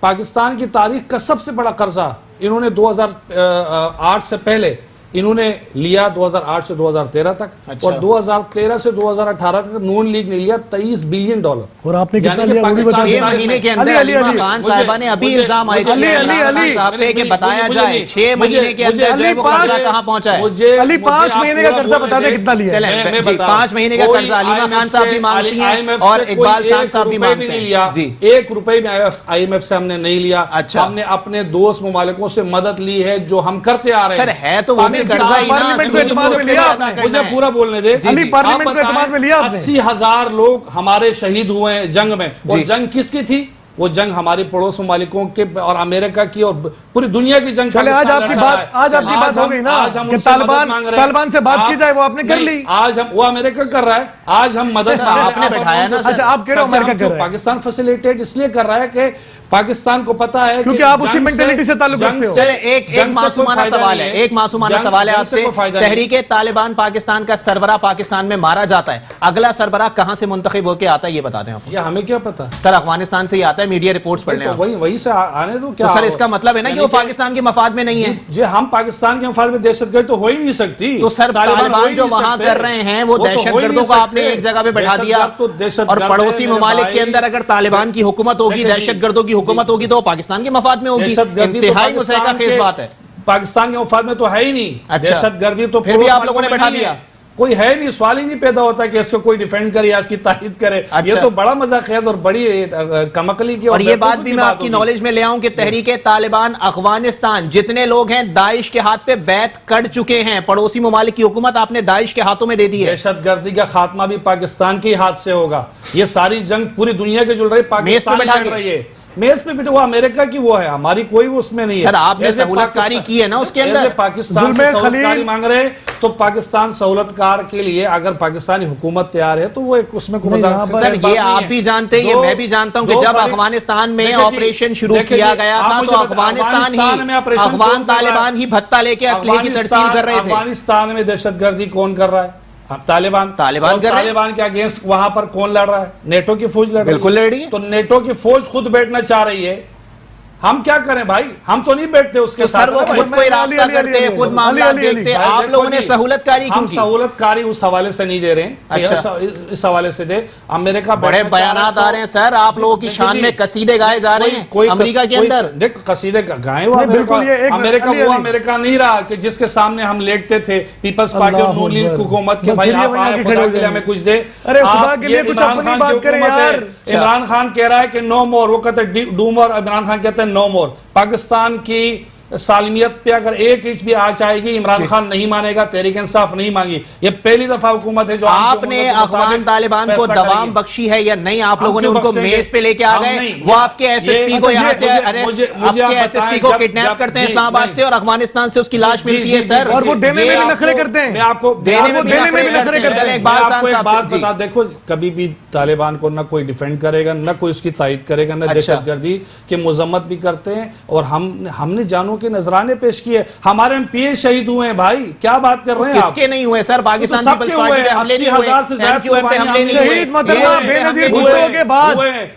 पाकिस्तान की तारीख का सबसे बड़ा कर्जा इन्होंने 2008 से पहले انہوں نے لیا 2008 سے 2013 تک، اور 2013 سے 2018 تک نون لیگ نے لیا $23 بلین۔ اور آپ نے کتنا لیا؟ 6 مہینے کے اندر علیمہ خان صاحبہ نے ابھی الزام عائد کیا عمران خان صاحب پہ کہ بتایا جائے 6 مہینے کے اندر جو ہے وہ قرضہ کہاں پہنچا ہے۔ علی 5 مہینے کا قرضہ بتا دیں کتنا لیا؟ چلیں جی 5 مہینے کا قرضہ علیمہ خان صاحب بھی مانگتی ہیں اور اقبال خان صاحب بھی مانگتے ہیں۔ جی 1 روپے میں IMF سے ہم نے نہیں لیا، ہم نے اپنے دوست ممالکوں سے مدد لی ہے جو ہم کرتے آ رہے ہیں۔ سر ہے تو وہ بھی قرضہ ہی نا، مجھے پورا بولنے دے۔ علی پارلیمنٹ کو اعتماد میں لیا آپ نے؟ 80,000 لوگ ہمارے شہید ہوئے ہیں جنگ میں، اور جنگ کس کی تھی؟ وہ جنگ ہماری پڑوس ممالکوں کے اور امریکہ کی اور پوری دنیا کی جنگ۔ آج آپ کی بات ہو گئی نا کہ طالبان سے بات کی جائے، وہ آپ نے کر لی۔ آج ہم وہ امریکہ کر رہا ہے، آج ہم مدد آپ نے بٹھایا نا۔ اچھا آپ کہہ رہے ہو امریکہ کر رہا ہے؟ پاکستان فیسیلیٹیٹ اس لیے کر رہا ہے کہ پاکستان کو پتا ہے کیونکہ آپ اسی مینٹیلٹی سے تعلق رکھتے ہو۔ ایک معصومانہ سوال ہے، ایک معصومانہ سوال ہے آپ سے۔ تحریک طالبان پاکستان کا سربراہ پاکستان میں مارا جاتا ہے، اگلا سربراہ کہاں سے منتخب ہو کے آتا ہے یہ بتا دیں آپ؟ یہ ہمیں کیا پتا سر افغانستان سے ہی آتا ہے، میڈیا رپورٹس پڑھ لیں آپ۔ وہی سے آنے دو کیا؟ سر اس کا مطلب ہے نا کہ وہ پاکستان کے مفاد میں نہیں ہے۔ جی ہم پاکستان کے مفاد میں دہشت گرد تو ہو ہی نہیں سکتی۔ تو سر طالبان جو وہاں کر رہے ہیں وہ دہشت گردوں کو آپ نے ایک جگہ پہ بٹھا دیا، اور پڑوسی ممالک کے اندر اگر طالبان کی حکومت ہوگی، دہشت گردوں کی حکومت ہوگی تو پاکستان کے مفاد میں ہوگی۔ انتہائی مسئلہ خیز بات ہے۔ پاکستان کے مفاد میں تو ہے ہی نہیں دہشت گردی، تو پھر بھی آپ لوگوں نے بٹھا دیا۔ کوئی ہے نہیں، سوال ہی نہیں پیدا ہوتا کہ اس کو کوئی ڈیفینڈ کرے یا اس کی تائید کرے۔ یہ تو بڑا مزہ خیز اور بڑی کمکلی کی۔ اور یہ بات بھی میں آپ کی نالج میں لے آؤں کہ تحریک طالبان افغانستان جتنے لوگ ہیں داعش کے ہاتھ پہ بیعت کر چکے ہیں، پڑوسی ممالک کی حکومت آپ نے داعش کے ہاتھوں میں دے دی ہے۔ دہشت گردی کا خاتمہ بھی پاکستان کے ہاتھ سے ہوگا۔ یہ ساری جنگ پوری دنیا کے جڑ رہی، پاکستان لڑ رہی ہے میز پہ بیٹھے، وہ امریکہ کی وہ ہے، ہماری کوئی وہ اس میں نہیں ہے۔ سر آپ نے سہولت کاری کی ہے نا اس کے اندر، پاکستان سے سہولت کاری مانگ رہے تو پاکستان سہولت کار کے لیے اگر پاکستانی حکومت تیار ہے تو وہ اس میں کوئی سر یہ آپ بھی جانتے ہیں، یہ میں بھی جانتا ہوں کہ جب افغانستان میں آپریشن شروع کیا گیا تھا تو افغانستان ہی افغان طالبان ہی بھتہ لے کے اسلحے کی ترسیل کر رہے تھے۔ افغانستان میں دہشت گردی کون کر رہا ہے؟ طالبان کے اگینسٹ وہاں پر کون لڑ رہا ہے؟ نیٹو کی فوج لڑ رہی ہے۔ بالکل لڑ رہی ہے۔ تو نیٹو کی فوج خود بیٹھنا چاہ رہی ہے، ہم کیا کریں بھائی؟ ہم تو نہیں بیٹھتے اس کے ساتھ، وہ خود کوئی رابطہ کرتے ہیں، خود معاملات دیکھتے ہیں۔ آپ لوگوں نے سہولت کاری ہم سہولت کاری اس حوالے سے نہیں دے رہے ہیں، اس حوالے سے دے امریکہ بڑے بیانات آ رہے ہیں سر، آپ لوگوں کی شان میں قصیدے گائے جا رہے ہیں امریکہ کے اندر۔ دیکھ قصیدے گائے وہ امریکہ نہیں رہا کہ جس کے سامنے ہم لیٹتے تھے پیپلز پارٹی اور نون لیگ حکومت کے بھائی آپ آئے خدا کے لیے ہمیں کچھ دے۔ عمران خان کہہ رہا ہے کہ نو مور، وہ کہتے ہیں ڈو مور، عمران خان کہتے ہیں نو مور۔ پاکستان کی سالمیت پہ اگر 1 انچ بھی آنچ آئے گی عمران خان نہیں مانے گا، تحریک انصاف نہیں مانگی۔ یہ پہلی دفعہ حکومت ہے جو آپ نے افغان طالبان کو دوام بخشی ہے یا نہیں؟ آپ لوگوں نے ان کو میز پہ لے کے آ گئے، وہ آپ کے ایس ایس پی کو یہاں سے آپ کے ایس ایس پی کو کڈنیپ کرتے ہیں اسلام آباد سے اور افغانستان سے اس کی لاش ملتی ہے سر، اور وہ دینے میں بھی نخرے کرتے ہیں۔ میں آپ کو ایک بات بتا، دیکھو کبھی بھی طالبان کو نہ کوئی ڈیفینڈ کرے گا، نہ کوئی اس کی تائید کرے گا، نہ دہشت گردی کی مذمت بھی کرتے ہیں، اور ہم نے جانوں کے نذرانے پیش کیے، ہمارے ایم پی اے شہید ہوئے ہیں بھائی، کیا بات کر رہے ہیں؟ کس کے نہیں ہوئے سر؟ پاکستان پیپلز پارٹی پہ حملے نہیں ہوئے، ایم کیو ایم پہ حملے نہیں ہوئے۔ شہید محترمہ بے نظیر بھٹو کے بعد،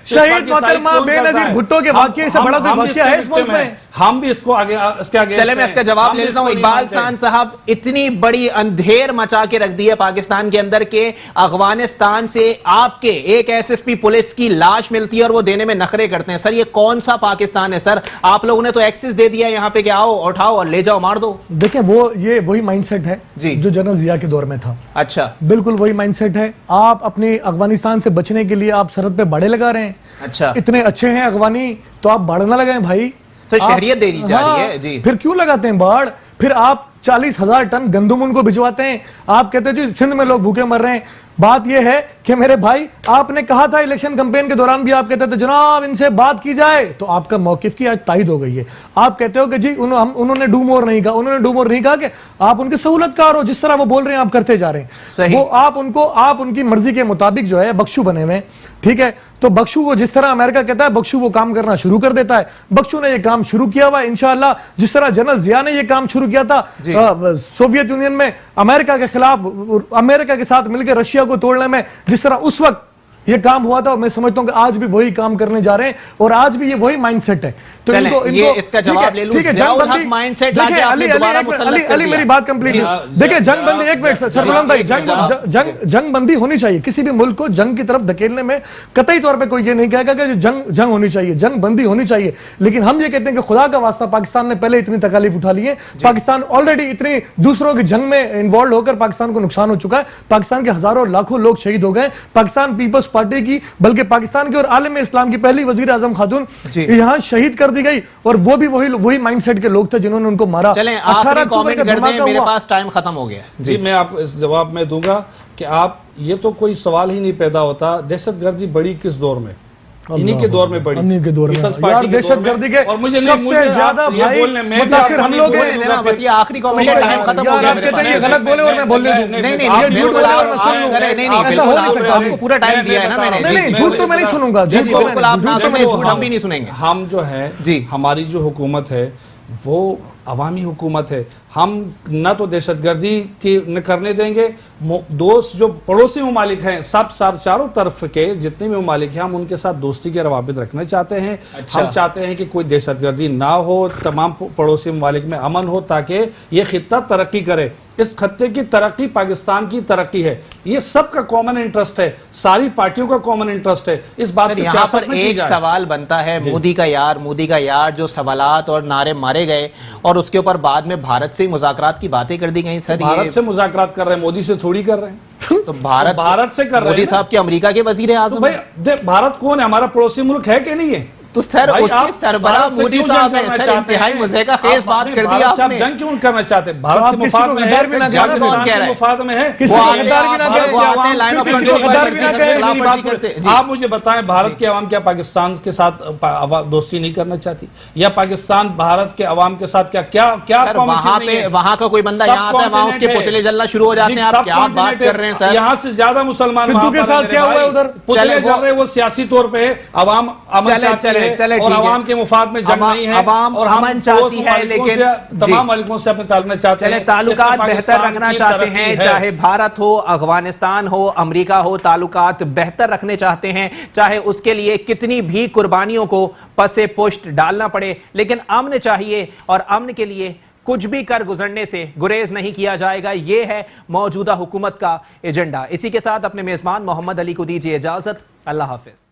شہید محترمہ بے نظیر بھٹو کے واقعے سے بڑا کوئی واقعہ ہے اس ملک میں؟ ہم بھی اس کو آگے اس کے آگے چلے میں اس کا جواب لے لیتا ہوں۔ اقبال خان صاحب اتنی بڑی اندھیر مچا کے رکھ دی ہے پاکستان کے اندر کہ افغانستان سے آپ کے ایک ایس ایس پی پولیس کی لاش ملتی ہے اور وہ دینے میں نخرے کرتے ہیں۔ سر یہ کون سا پاکستان ہے سر؟ آپ لوگوں نے تو ایکسس دے دیا یہاں پہ کہ آؤ اٹھاؤ اور لے جاؤ مار دو۔ دیکھیں یہ وہی مائنڈ سیٹ ہے جو جنرل ضیاء کے دور میں تھا۔ اچھا بالکل وہی مائنڈ سیٹ ہے۔ آپ اپنے افغانستان سے بچنے کے لیے آپ سرحد پہ باڑے لگا رہے ہیں۔ اچھا اتنے اچھے ہیں افغانی تو آپ باڑ نہ لگائیں بھائی، سر شہریت دے دی جا رہی ہے جی، پھر کیوں لگاتے ہیں باڑ؟ پھر آپ 40,000 ٹن گندم ان کو بھجواتے ہیں، آپ کہتے ہیں جی سندھ میں لوگ بھوکے مر رہے ہیں۔ بات یہ ہے کہ میرے بھائی آپ نے کہا تھا الیکشن کمپین کے دوران بھی، آپ کہتے تھے جناب ان سے بات کی جائے، تو آپ کا موقف کی آج تائید ہو گئی ہے۔ آپ کہتے ہو کہ جی انہوں نے ڈو مور نہیں کہا، انہوں نے ڈو مور نہیں کہا کہ آپ ان کے سہولت کار ہو، جس طرح وہ بول رہے ہیں آپ کرتے جا رہے ہیں۔ وہ آپ ان کی مرضی کے مطابق جو ہے بخشو بنے ہوئے، ٹھیک ہے؟ تو بخشو کو جس طرح امریکہ کہتا ہے بخشو وہ کام کرنا شروع کر دیتا ہے۔ بخشو نے یہ کام شروع کیا ہوا ہے انشاءاللہ، جس طرح جنرل ضیاء نے یہ کام شروع کیا تھا سوویت یونین میں امریکہ کے خلاف، امریکہ کے ساتھ مل کے رشیا کو توڑنے میں، جس طرح اس وقت یہ کام ہوا تھا. میں سمجھتا ہوں کہ آج بھی وہی کام کرنے جا رہے ہیں اور آج بھی یہ وہی مائنڈ سیٹ ہے. تو یہ اس کا جواب لے لوں. ضیاء الحق مائنڈ سیٹ لا کے آپ نے دوبارہ مسلط کر علی دیا. میری بات کمپلیٹ ہے. دیکھیں جنگ بندی, ایک منٹ سر غلام بھائی, جنگ بندی ہونی چاہیے. کسی بھی ملک کو جنگ کی طرف دھکیلنے میں قطعی طور پہ کوئی یہ نہیں کہے گا کہ جنگ ہونی چاہیے, جنگ بندی ہونی چاہیے. لیکن ہم یہ کہتے ہیں کہ خدا کا واسطہ پاکستان نے پہلے اتنی تکالیف اٹھا لی ہے. پاکستان آلریڈی اتنی دوسروں کی جنگ میں انوالو ہو کر پاکستان کو نقصان ہو چکا ہے. پاکستان کے ہزاروں لاکھوں لوگ شہید ہو گئے. پاکستان پیپلز پارٹی کی, بلکہ پاکستان کی اور عالم اسلام کی پہلی وزیر اعظم خاتون یہاں شہید کر دی گئی, اور وہ بھی وہی مائنڈ سیٹ کے لوگ تھے جنہوں نے ان کو مارا. چلیں آخری کامنٹ کر دیں, میرے پاس ٹائم ختم ہو گیا. جی میں آپ کو اس جواب میں دوں گا کہ آپ, یہ تو کوئی سوال ہی نہیں پیدا ہوتا دہشت گردی بڑی کس دور میں, انہی کے دور میں بڑی, انہی کے دور میں. یار دہشت گردی کے اور مجھے سب سے زیادہ بھائی متاثر ہم لوگ ہیں. بس یہ آخری کامنٹ ہے, ٹائم ختم ہو گیا میرے پاس. یہ غلط بولے اور میں بولنے دوں. نہیں یہ جھوٹ بولا اور میں سن لوں. نہیں بالکل آپ کو پورا ٹائم دیا ہے نا میں نے. نہیں جھوٹ تو میں نہیں سنوں گا. بالکل آپ نہ سنیں, جھوٹ ہم بھی نہیں سنیں گے. ہم جو ہے ہماری جو حکومت ہے وہ عوامی حکومت ہے. ہم نہ تو دہشت گردی کی نہ کرنے دیں گے. دوست جو پڑوسی ممالک ہیں سب چاروں طرف کے جتنے بھی ممالک ہیں, ہم ان کے ساتھ دوستی کے روابط رکھنا چاہتے ہیں. ہم چاہتے ہیں کہ کوئی دہشت گردی نہ ہو, تمام پڑوسی ممالک میں امن ہو تاکہ یہ خطہ ترقی کرے. اس خطے کی ترقی پاکستان کی ترقی ہے, یہ سب کا کامن انٹرسٹ ہے, ساری پارٹیوں کا کامن انٹرسٹ ہے. اس بات پر یہاں پر ایک سوال بنتا ہے, مودی کا یار جو سوالات اور نعرے مارے گئے اور اس کے اوپر بعد میں بھارت سے مذاکرات کی باتیں کر دی گئی. سر بھارت سے مذاکرات کر رہے ہیں, مودی سے تھوڑی کر رہے ہیں. تو بھارت سے کر رہے ہیں. مودی صاحب کے امریکہ کے وزیر اعظم. بھارت کون ہے, ہمارا پڑوسی ملک ہے کہ نہیں ہے؟ تو سر اس کے سربراہ مودی صاحب ہیں. سر انتہائی مزے کا خیز بات کر دی آپ نے. جنگ کیوں کرنا چاہتے ہیں؟ بھارت کے مفاد میں ہے, پاکستان کے مفاد میں ہے. آپ مجھے بتائیں بھارت کے عوام کیا پاکستان کے ساتھ دوستی نہیں کرنا چاہتی, یا پاکستان بھارت کے عوام کے ساتھ کیا وہاں کا کوئی بندہ یہاں آتا ہے وہاں اس کے پتلے جلنا شروع ہو جاتے ہیں. آپ کیا بات کر رہے ہیں سر؟ یہاں سے زیادہ مسلمان سدھو کے ساتھ کیا ہوا ہے ادھر؟ پتلے جل رہے, وہ سیاسی طور پہ عوام امن چاہتی ہے اور عوام کے مفاد میں جنگ نہیں ہے, عوام امن چاہتی ہے, لیکن تمام ملکوں سے اپنے تعلقات چاہتے ہیں, تعلقات بہتر رکھنا چاہتے ہیں. چاہے بھارت ہو, افغانستان ہو, امریکہ ہو, تعلقات بہتر رکھنے چاہتے ہیں, چاہے اس کے لیے کتنی بھی قربانیوں کو پس پشت ڈالنا پڑے, لیکن امن چاہیے اور امن کے لیے کچھ بھی کر گزرنے سے گریز نہیں کیا جائے گا. یہ ہے موجودہ حکومت کا ایجنڈا. اسی کے ساتھ اپنے میزبان محمد علی کو دیجیے اجازت. اللہ حافظ.